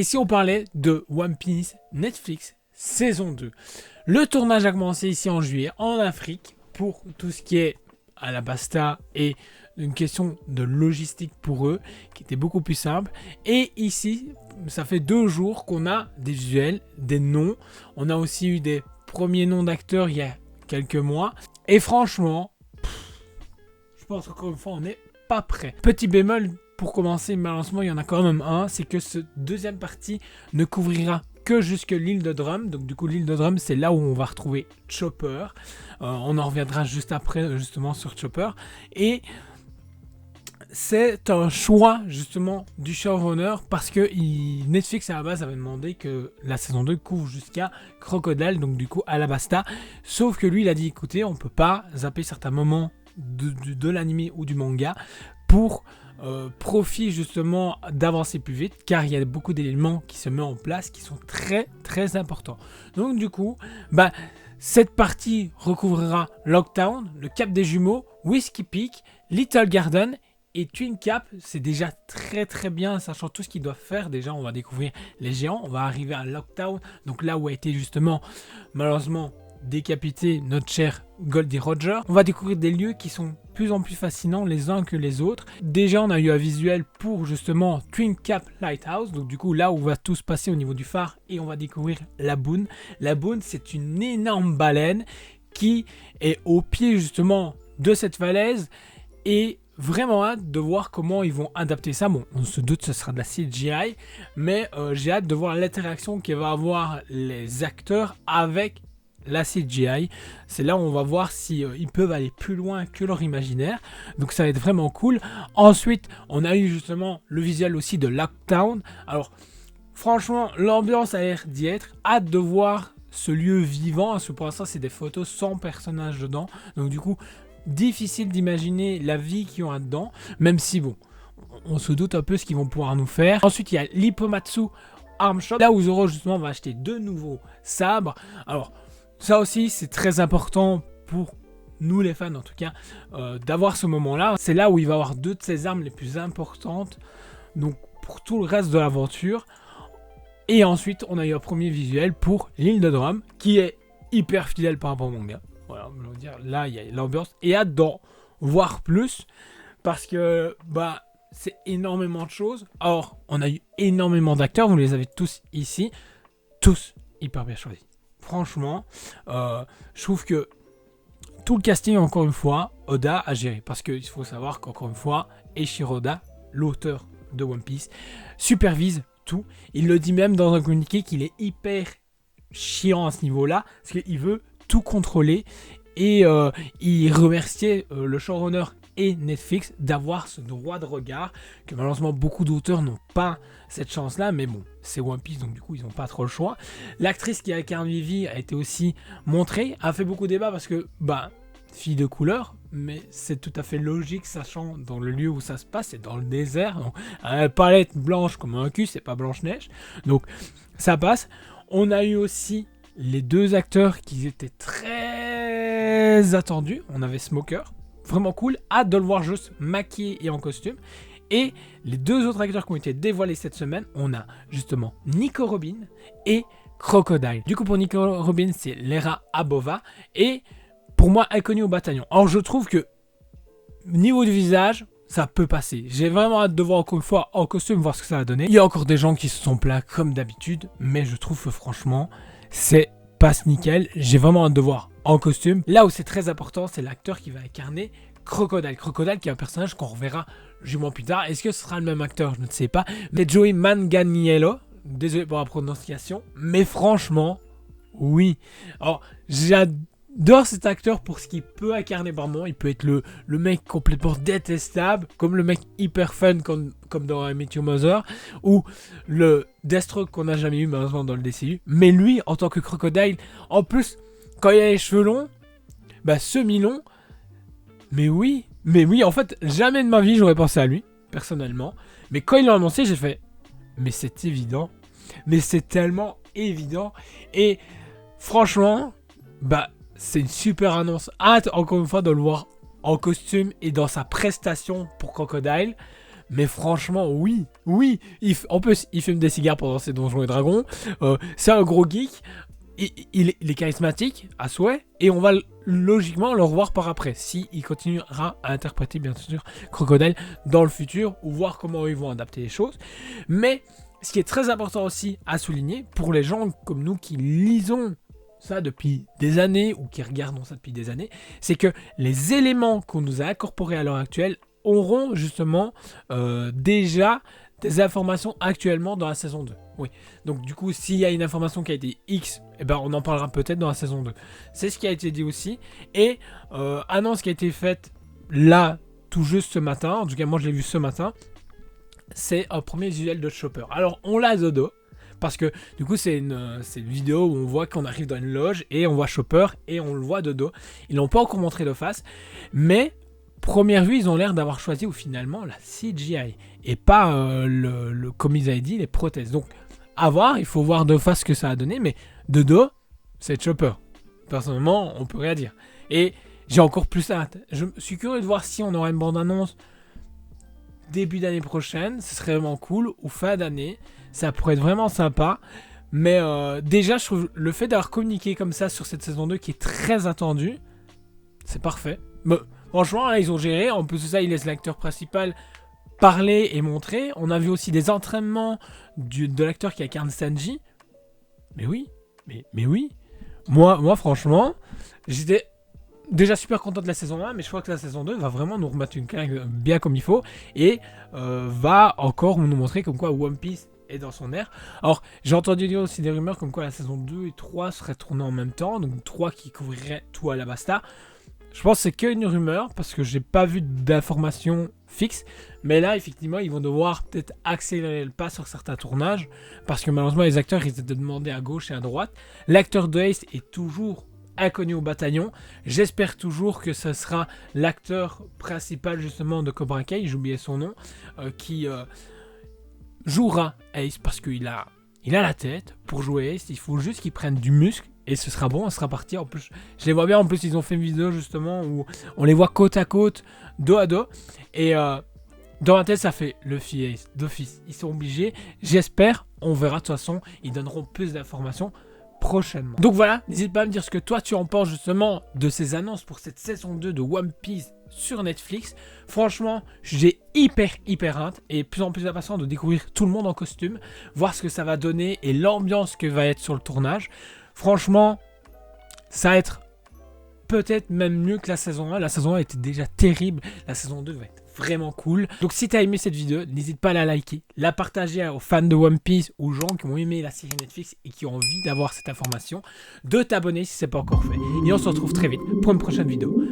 Et si on parlait de One Piece Netflix saison 2, le tournage a commencé ici en juillet en Afrique pour tout ce qui est Alabasta et une question de logistique pour eux qui était beaucoup plus simple. Et ici, ça fait 2 jours qu'on a des visuels, des noms. On a aussi eu des premiers noms d'acteurs il y a quelques mois. Et franchement, je pense qu'encore une fois, on n'est pas prêt. Petit bémol pour commencer, malheureusement, il y en a quand même un, c'est que cette deuxième partie ne couvrira que jusque l'île de Drum. Donc du coup, l'île de Drum, c'est là où on va retrouver Chopper. On en reviendra juste après, justement, sur Chopper. Et c'est un choix, justement, du showrunner parce que Netflix, à la base, avait demandé que la saison 2 couvre jusqu'à Crocodile, donc du coup, Alabasta. Sauf que lui, il a dit, écoutez, on peut pas zapper certains moments de l'anime ou du manga pour profit justement d'avancer plus vite, car il y a beaucoup d'éléments qui se mettent en place qui sont très très importants. Donc du coup, cette partie recouvrira Lockdown, le Cap des Jumeaux, Whiskey Peak, Little Garden et Twin Cap. C'est déjà très très bien, sachant tout ce qu'ils doivent faire. Déjà, on va découvrir les géants, on va arriver à Lockdown, donc là où a été justement malheureusement décapité notre cher Goldie Roger. On va découvrir des lieux qui sont plus en plus fascinants les uns que les autres. Déjà, on a eu un visuel pour justement Twin Cap Lighthouse, donc du coup là où va tout se passer au niveau du phare, et on va découvrir la Boune. La Boune, c'est une énorme baleine qui est au pied justement de cette falaise, et vraiment hâte de voir comment ils vont adapter ça. Bon, on se doute que ce sera de la CGI, mais j'ai hâte de voir l'interaction qu'il va avoir les acteurs avec la CGI. C'est là où on va voir si ils peuvent aller plus loin que leur imaginaire, donc ça va être vraiment cool. Ensuite, on a eu justement le visuel aussi de Lockdown. Alors franchement, l'ambiance a l'air d'y être. Hâte de voir ce lieu vivant, parce que pour l'instant c'est des photos sans personnages dedans, donc du coup difficile d'imaginer la vie qu'ils ont là-dedans, même si bon, on se doute un peu ce qu'ils vont pouvoir nous faire. Ensuite, il y a l'Hippomatsu Arm Shop, là où Zoro justement va acheter 2 nouveaux sabres. Alors ça aussi, c'est très important pour nous les fans en tout cas, d'avoir ce moment-là. C'est là où il va avoir 2 de ses armes les plus importantes, donc pour tout le reste de l'aventure. Et ensuite, on a eu un premier visuel pour l'île de Drum, qui est hyper fidèle par rapport au manga. Voilà, je veux dire, là, il y a l'ambiance. Et hâte d'en voir plus, parce que c'est énormément de choses. Or, on a eu énormément d'acteurs, vous les avez tous ici, tous hyper bien choisis. Franchement, je trouve que tout le casting, encore une fois, Oda a géré. Parce qu'il faut savoir qu'encore une fois, Eiichiro Oda, l'auteur de One Piece, supervise tout. Il le dit même dans un communiqué qu'il est hyper chiant à ce niveau-là, parce qu'il veut tout contrôler. Et il remerciait le showrunner et Netflix d'avoir ce droit de regard, que malheureusement beaucoup d'auteurs n'ont pas cette chance-là, mais bon, c'est One Piece, donc du coup ils n'ont pas trop le choix. L'actrice qui incarne Vivi a été aussi montrée, a fait beaucoup de débats parce que, fille de couleur, mais c'est tout à fait logique, sachant dans le lieu où ça se passe, c'est dans le désert, donc palette blanche comme un cul, c'est pas Blanche-Neige, donc ça passe. On a eu aussi les 2 acteurs qui étaient très attendus. On avait Smoker, vraiment cool, hâte de le voir juste maquillé et en costume. Et les 2 autres acteurs qui ont été dévoilés cette semaine, on a justement Nico Robin et Crocodile. Du coup, pour Nico Robin, c'est Lera Abova, et pour moi, inconnue au bataillon. Alors, je trouve que niveau du visage, ça peut passer. J'ai vraiment hâte de voir encore une fois en costume, voir ce que ça va donner. Il y a encore des gens qui se sont plaints comme d'habitude, mais je trouve que franchement, c'est passe nickel. J'ai vraiment hâte de voir en costume. Là où c'est très important, c'est l'acteur qui va incarner Crocodile. Crocodile qui est un personnage qu'on reverra jument plus tard. Est-ce que ce sera le même acteur? Je ne sais pas. Mais Joey Manganiello, désolé pour la prononciation, mais franchement, oui. Alors, j'adore cet acteur pour ce qu'il peut incarner par moment. Il peut être le mec complètement détestable, comme le mec hyper fun comme dans I Met Your Mother, ou le Deathstroke qu'on n'a jamais eu malheureusement dans le DCU. Mais lui, en tant que Crocodile, en plus, quand il a les cheveux longs, semi-longs, mais oui, en fait, jamais de ma vie j'aurais pensé à lui, personnellement. Mais quand ils l'ont annoncé, j'ai fait, mais c'est évident, mais c'est tellement évident. Et franchement, c'est une super annonce. Hâte encore une fois de le voir en costume et dans sa prestation pour Crocodile. Mais franchement, oui, en plus, il fume des cigares pendant ses Donjons et Dragons. C'est un gros geek. Il est charismatique à souhait. Et on va logiquement le revoir par après. S'il continuera à interpréter, bien sûr, Crocodile dans le futur. Ou voir comment ils vont adapter les choses. Mais ce qui est très important aussi à souligner, pour les gens comme nous qui lisons ça depuis des années, ou qui regardons ça depuis des années, c'est que les éléments qu'on nous a incorporés à l'heure actuelle auront justement déjà des informations actuellement dans la saison 2. Oui. Donc du coup, s'il y a une information qui a été X, eh ben, on en parlera peut-être dans la saison 2. C'est ce qui a été dit aussi. Et annonce qui a été faite là, tout juste ce matin, en tout cas moi je l'ai vu ce matin, c'est un premier visuel de Chopper. Alors on l'a de dos, parce que du coup c'est une vidéo où on voit qu'on arrive dans une loge et on voit Chopper et on le voit de dos. Ils l'ont pas encore montré de face, mais première vue ils ont l'air d'avoir choisi finalement la CGI et pas comme ils avaient dit, les prothèses. Donc à voir, il faut voir de face ce que ça a donné, mais de dos c'est Chopper. Personnellement on peut rien dire. Et j'ai encore plus hâte. Je suis curieux de voir si on aura une bande-annonce début d'année prochaine, ce serait vraiment cool, ou fin d'année, ça pourrait être vraiment sympa. Mais déjà, je trouve le fait d'avoir communiqué comme ça sur cette saison 2 qui est très attendue, c'est parfait. Mais, franchement, là, ils ont géré. En plus de ça, ils laissent l'acteur principal parler et montrer. On a vu aussi des entraînements de l'acteur qui incarne Sanji. Mais oui, mais oui. Moi, franchement, j'étais déjà super content de la saison 1, mais je crois que la saison 2 va vraiment nous remettre une claque bien comme il faut et va encore nous montrer comme quoi One Piece est dans son air. Alors, j'ai entendu dire aussi des rumeurs comme quoi la saison 2 et 3 seraient tournées en même temps, donc 3 qui couvrirait tout Alabasta. Je pense que c'est qu'une rumeur parce que j'ai pas vu d'informations fixes, mais là, effectivement, ils vont devoir peut-être accélérer le pas sur certains tournages parce que malheureusement, les acteurs ils étaient demandés à gauche et à droite. L'acteur de Ace est toujours inconnu au bataillon. J'espère toujours que ce sera l'acteur principal justement de Cobra Kai, j'ai oublié son nom, qui jouera Ace parce qu'il a la tête pour jouer Ace. Il faut juste qu'il prenne du muscle et ce sera bon, on sera parti. En plus, je les vois bien. En plus, ils ont fait une vidéo justement où on les voit côte à côte, dos à dos. Et dans la tête, ça fait Luffy et Ace d'office. Ils sont obligés. J'espère. On verra de toute façon. Ils donneront plus d'informations prochainement. Donc voilà, n'hésite pas à me dire ce que toi tu en penses justement de ces annonces pour cette saison 2 de One Piece sur Netflix. Franchement, j'ai hyper hâte et plus en plus impatient de découvrir tout le monde en costume, voir ce que ça va donner et l'ambiance que va être sur le tournage. Franchement, ça va être peut-être même mieux que la saison 1. La saison 1 était déjà terrible, la saison 2 va être vraiment cool. Donc si tu as aimé cette vidéo, n'hésite pas à la liker, la partager aux fans de One Piece, aux gens qui ont aimé la série Netflix et qui ont envie d'avoir cette information, de t'abonner si ce n'est pas encore fait. Et on se retrouve très vite pour une prochaine vidéo.